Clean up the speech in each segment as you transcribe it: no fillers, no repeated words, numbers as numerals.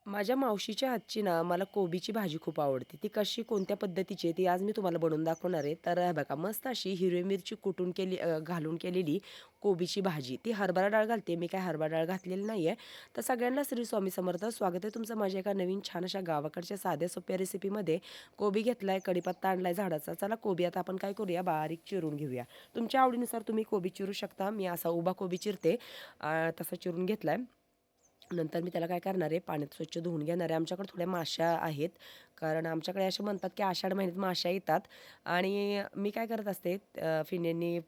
माझ्या मावशीच्या हातची ना मला कोबीची भाजी खूप आवडते. ती कशी कोणत्या पद्धतीची आहे ती आज मी तुम्हाला बनवून दाखवणार आहे. तर हे बघा मस्त अशी हिरवी मिरची कुटून घालून केलेली कोबीची भाजी. ती हरभरा डाळ घालते. मी काय हरभरा डाळ घातलेली नाही आहे. तर सगळ्यांना श्री स्वामी समर्थ. स्वागत आहे तुमचं माझ्या एका नवीन छान अशा गावाकडच्या साध्या सोप्या रेसिपीमध्ये. कोबी घेतलाय, कढीपत्ता आणलाय झाडाचा. चला कोबी आता आपण काय करूया बारीक चिरून घेऊया. तुमच्या आवडीनुसार तुम्ही कोबी चिरू शकता. मी असा उभा कोबी चिरते. तसा चिरून घेतलाय. नंतर मी त्याला काय करणार आहे, पाण्यात स्वच्छ धुवून घेणार आहे. आमच्याकडे थोड्या माश्या आहेत, कारण आमच्याकडे असे म्हणतात की आषाढ महिन्यात माश्या येतात. आणि मी काय करत असते, फिनेनी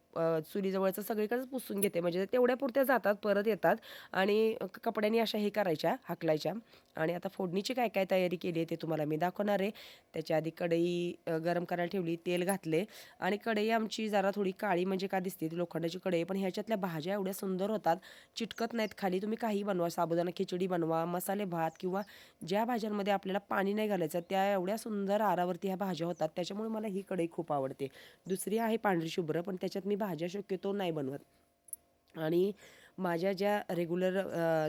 चुलीजवळचं सगळीकडेच पुसून घेते. म्हणजे तेवढ्यापुरत्या जातात, परत येतात. आणि कपड्यांनी अशा हे करायच्या, हाकलायच्या. आणि आता फोडणीची काय काय तयारी केली आहे ते तुम्हाला मी दाखवणार आहे. त्याच्या आधी कढई गरम करायला ठेवली, तेल घातले. आणि कढई आमची जरा थोडी काळी म्हणजे का दिसते, ती लोखंडाची कढई. पण ह्याच्यातल्या भाज्या एवढ्या सुंदर होतात, चिटकत नाहीत खाली. तुम्ही काही बनवा, साबुदाणा खिचडी बनवा, मसाले भात, किंवा ज्या भाज्यांमध्ये आपल्याला पाणी नाही घालायचं त्या एवढ्या सुंदर आरावरती ह्या भाज्या होतात. त्याच्यामुळे मला ही कढई खूप आवडते. दुसरी आहे पांढरी शुभ्र, पण त्याच्यात मी भाज्या शक्यतो नाही बनवत. आणि माझ्या ज्या रेग्युलर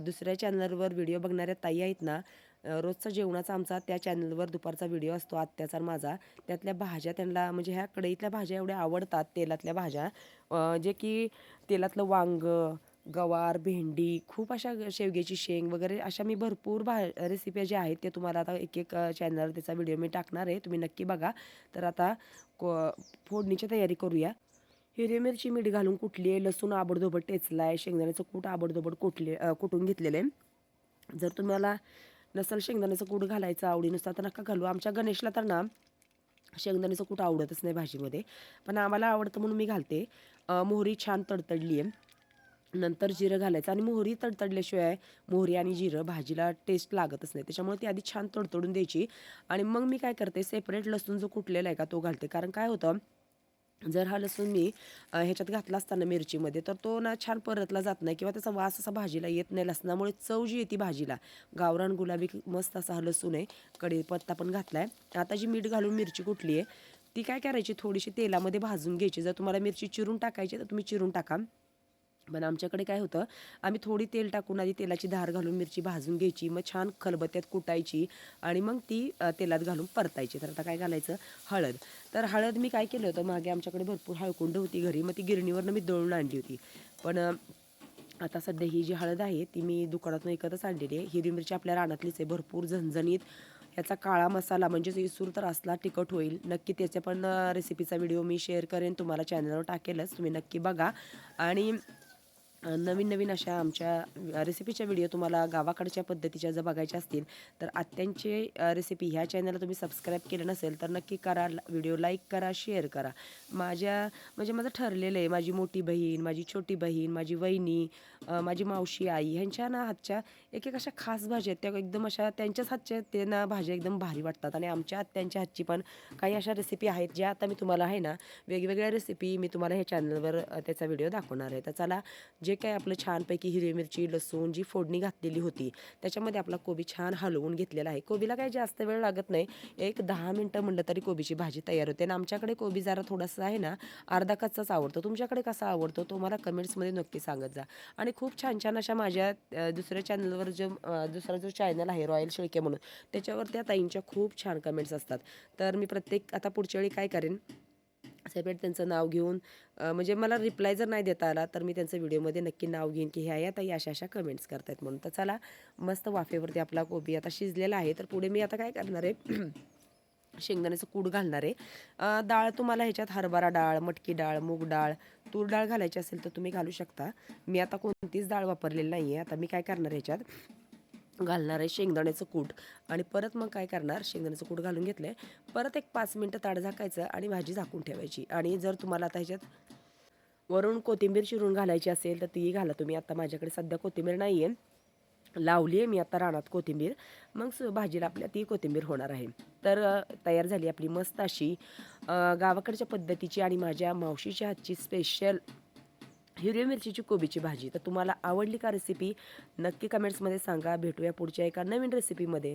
दुसऱ्या चॅनलवर व्हिडिओ बघणाऱ्या ताई आहेत ना, रोजचा जेवणाचा आमचा त्या चॅनलवर दुपारचा व्हिडिओ असतो आत्याचा माझा. त्यातल्या भाज्या त्यांना म्हणजे ह्या कढईतल्या भाज्या एवढ्या आवडतात, तेलातल्या भाज्या, जे की तेलातलं वांग, गवार, भेंडी, खूप अशा शेवग्याची शेंग वगैरे अशा मी भरपूर रेसिपी ज्या आहेत ते तुम्हाला आता एक एक चॅनलवर त्याचा व्हिडिओ मी टाकणार आहे, तुम्ही नक्की बघा. तर आता फोडणीची तयारी करूया. हिरवी मिरची मीठ घालून कुटली आहे, लसूण आबडधोबड टेचला आहे, शेंगदाण्याचं कूट आबडधोबड कुटून घेतलेलं आहे. जर तुम्हाला नसेल शेंगदाण्याचं कूट घालायचं आवडीनुसार तर नका घालू. आमच्या गणेशला तर ना शेंगदाण्याचं कूट आवडतच नाही भाजीमध्ये, पण आम्हाला आवडतं म्हणून मी घालते. मोहरी छान तडतडली आहे, नंतर जिरं घालायचं. आणि मोहरी तडतडल्याशिवाय मोहरी आणि जिरं भाजीला टेस्ट लागतच नाही, त्याच्यामुळे ती आधी छान तडतडून द्यायची. आणि मग मी काय करते, सेपरेट लसूण जो कुटलेला आहे का तो घालते. कारण काय होतं, जर हा लसूण मी ह्याच्यात घातला असताना मिरचीमध्ये, तर तो ना छान परतला जात नाही, किंवा त्याचा वास असा भाजीला येत नाही. लसणामुळे चव जी येते भाजीला, गावरान गुलाबी मस्त असा हा लसूण आहे. कढीपत्ता पण घातला आहे. आता जी मीठ घालून मिरची कुटली आहे ती काय करायची, थोडीशी तेलामध्ये भाजून घ्यायची. जर तुम्हाला मिरची चिरून टाकायची तर तुम्ही चिरून टाका. पण आमच्याकडे काय होतं, आम्ही थोडी तेल टाकून आधी तेलाची धार घालून मिरची भाजून घ्यायची, मग छान खलबत्त्यात कुटायची आणि मग ती तेलात घालून परतायची. तर आता काय घालायचं, हळद. तर हळद मी काय केलं होतं, मागे आमच्याकडे भरपूर हळकुंड होती घरी, मग ती गिरणीवरनं मी दळून आणली होती. पण आता सध्या ही जी हळद आहे ती मी दुकानातून विकतच आणलेली आहे. हिरवी मिरची आपल्या रानातलीच आहे, भरपूर झणझणीत. याचा काळा मसाला म्हणजेच इसूर तर असला तिखट होईल. नक्की त्याच्या पण रेसिपीचा व्हिडिओ मी शेअर करेन, तुम्हाला चॅनलवर टाकेलच, तुम्ही नक्की बघा. आणि नवीन नवीन अशा आमच्या रेसिपीच्या व्हिडिओ तुम्हाला गावाकडच्या पद्धतीच्या जर बघायच्या असतील तर आत्यांचे रेसिपी ह्या चॅनलला तुम्ही सबस्क्राईब केलं नसेल तर नक्की करा. व्हिडिओ लाईक करा, शेअर करा. म्हणजे माझं ठरलेलं आहे, माझी मोठी बहीण, माझी छोटी बहीण, माझी वहिनी, माझी मावशी, आई ह्यांच्या ना हातच्या एक एक अशा खास भाज्या आहेत, त्या एकदम अशा त्यांच्याच हातच्या ते ना भाज्या एकदम भारी वाटतात. आणि आमच्या आत्यांच्या हातची पण काही अशा रेसिपी आहेत ज्या आता मी तुम्हाला आहे ना, वेगवेगळ्या रेसिपी मी तुम्हाला ह्या चॅनलवर त्याचा व्हिडिओ दाखवणार आहे. तर चला, जे काय आपलं छानपैकी हिरवी मिरची, लसूण जी फोडणी घातलेली होती त्याच्यामध्ये आपला कोबी छान हलवून घेतलेला आहे. कोबीला काही जास्त वेळ लागत नाही, एक 10 मिनटं म्हणलं तरी कोबीची भाजी तयार होते. आणि आमच्याकडे कोबी जरा थोडासा आहे ना अर्धा कच्चाच आवडतो. तुमच्याकडे कसा आवडतो तो मला कमेंट्समध्ये नक्की सांगत जा. आणि खूप छान छान अशा माझ्या दुसऱ्या चॅनलवर दुसरा जो चॅनल आहे रॉयल शेळके म्हणून, त्याच्यावर त्या ताईंच्या खूप छान कमेंट्स असतात. तर मी प्रत्येक आता पुढच्या वेळी काय करेन, सेपरेट त्यांचं नाव घेऊन म्हणजे मला रिप्लाय जर नाही देता आला तर मी त्यांचं व्हिडिओमध्ये नक्की नाव घेईन की ह्या या ताई अशा अशा कमेंट्स करतायत म्हणून. तर चला, मस्त वाफेवरती आपला कोबी आता शिजलेला आहे. तर पुढे मी आता काय करणार आहे, शेंगदाण्याचं कूट घालणार आहे. डाळ तुम्हाला ह्याच्यात हरभरा डाळ, मटकी डाळ, मूग डाळ, तूर डाळ घालायची असेल तर तुम्ही घालू शकता. मी आता कोणतीच डाळ वापरलेली नाही आहे. आता मी काय करणार ह्याच्यात घालणार आहे शेंगदाण्याचं कूट. आणि परत मग काय करणार, शेंगदाण्याचं कूट घालून घेतलं आहे, परत एक 5 मिनटं ताट झाकायचं आणि भाजी झाकून ठेवायची. आणि जर तुम्हाला आता ह्याच्यात वरून कोथिंबीर चिरून घालायची असेल तर तीही घाला तुम्ही. आता माझ्याकडे सध्या कोथिंबीर नाही आहे, लावली आहे मी आता रानात कोथिंबीर, मग भाजीला आपल्या ती कोथिंबीर होणार आहे. तर तयार झाली आपली मस्त अशी गावाकडच्या पद्धतीची आणि माझ्या मावशीच्या हातची स्पेशल हिरवी मिरचीची कोबीची भाजी. तर तुम्हाला आवडली का रेसिपी, नक्की कमेंट्समध्ये सांगा. भेटूया पुढच्या एका नवीन रेसिपीमध्ये.